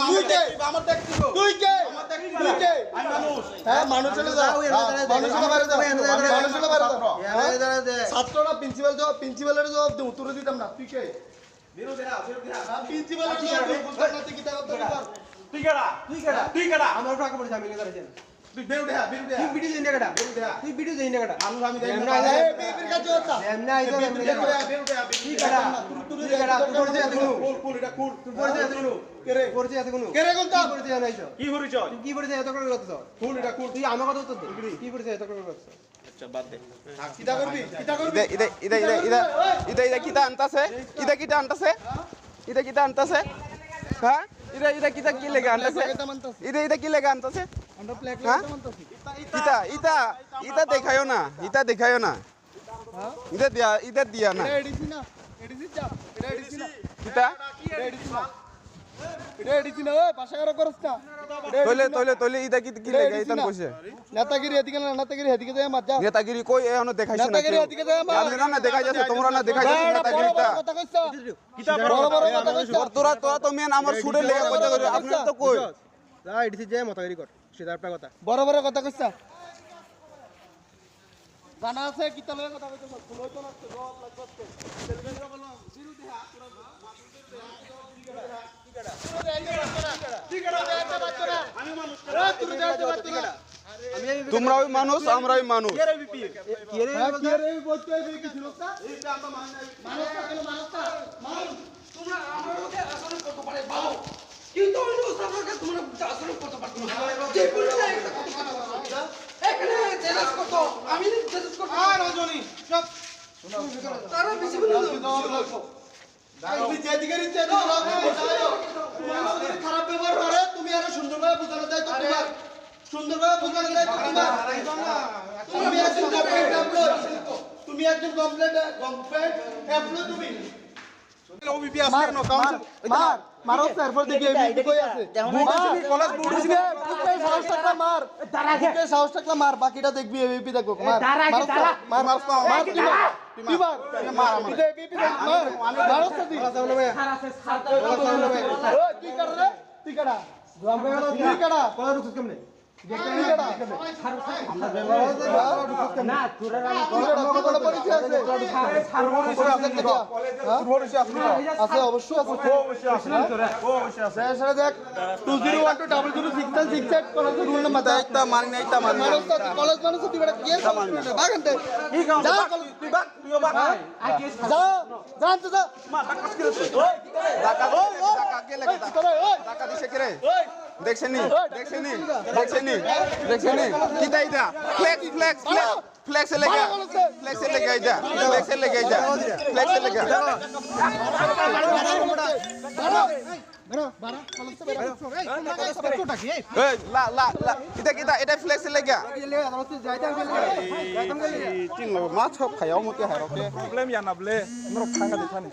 তুই কে আমার দেখছি তুই কে আমার দেখছি তুই কে আমি মানুষ হ্যাঁ মানুষ হলে যাও মানুষ হলে বাইরে যাও মানুষ হলে বাইরে যাও ছাত্ররা প্রিন্সিপালের জবাব দে উত্তর দিতাম না তুই কে বিরোধী না প্রিন্সিপালের জবাব দে বলতে না কি দাও তুই কেডা আমার টাকা পড়ে আমি দাঁড়াইছেন তুই বিরোধী তুই ভিডিও দেই না কেডা তুই ভিডিও দেই না কেডা আমি দেই না এই বিপির কাছে হচ্ছে এমনি আইছো এমনি তুই কেডা তুই পড়ে আছে কোন এটা কোন তুই পড়ে আছে কোন পড়ে আছে কোন কোনটা পড়ে আছে আইছো কি পরিচয় তুই কি পরিচয় এত করে করতেছ কোন এটা কোন তুই আমার কথা উত্তর দে কি পরিচয় এত করে করতেছ আচ্ছা বাদ দে কিটা করবি ইদা কিটা আনতাছে ইদা কিটা আনতাছে হ্যাঁ ইদা কিটা কি লাগা আনতাছে ইদা কি লাগা আনতাছে আমরা প্লেক লাগা আনতাছি ইদা দেখায়ও না হ্যাঁ ইদা দিয়া না এডিসি না এটা এডিসি না কিটা এটা এডিসি না ওই পাশে আর করছ না তোলে ইদা কি লাগা ইতান কইছে নেতাগিরি এদিকে না নেতাগিরি এদিকে যায় মত যা নেতাগিরি কই এখনো দেখাইছ না নেতাগিরি এদিকে যায় মত আমি না দেখাই যাচ্ছে তোমরা না দেখাই যাচ্ছে নেতাগিরিটা কথা কইছ কিটা বড় কথা কইছ তোরা তো মেন আমার সুরে লাগা কথা কই আপনি তো কই যা এডিসি যায় মতাগিরি কর সিধারটা কথা বড় কথা কইছ জানা আছে কিটা লাগা কথা কইছ ফুল হইতো না জবাব লাগবে সেলফিরা বললাম বিরোধী হাত তোরা তোমরাও মানুষ আমরাও মানুষ খারাপ ব্যবহার করে তুমি আরো সুন্দরভাবে বোঝানো যায় তো তোমার সুন্দরভাবে বোঝানো যায় তো তুমি একজন কমপ্লেন্ট এমপ্লয় তুমি ওবিপি আসছে না কাউন্সিল মারো স্যার ফর দেখি এবিপি কই আছে কলেজ বোর্ড দিছে সাহস থাকলে মার সাহস থাকলে মার বাকিটা দেখবি এবিপি দেখো মার তুই মার এবিপি দেখ মারো তুই কি কর রে তুই কাটা তুই কাটা কলা রুকস কেমনে দেখছেনি কিটা এটা ফ্লেক্স লেগা এটা ফ্লেক্স লেগা এটা ফ্লেক্স লেগা মাছ খাইও মতে হারকে প্রবলেম ইয়ানাবলে নরক থাঙ্গা দেখানি